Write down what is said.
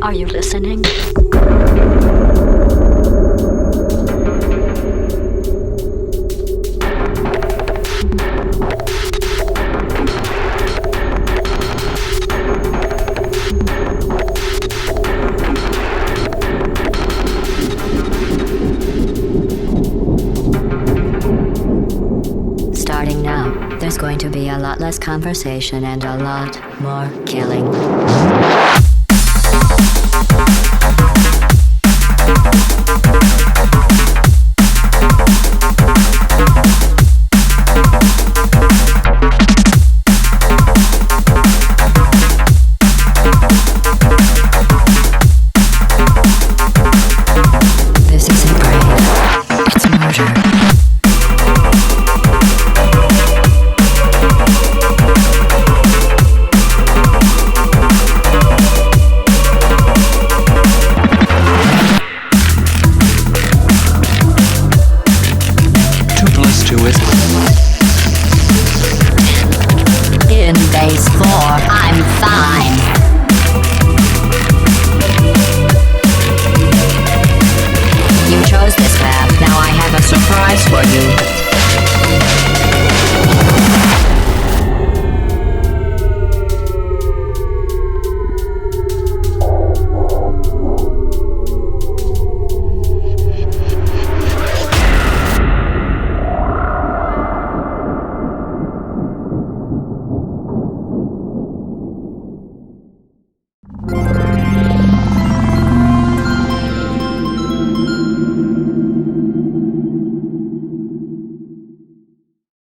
Are you listening? Starting now, there's going to be a lot less conversation and a lot more killing. This isn't brain, it's murder. In base 4, I'm fine.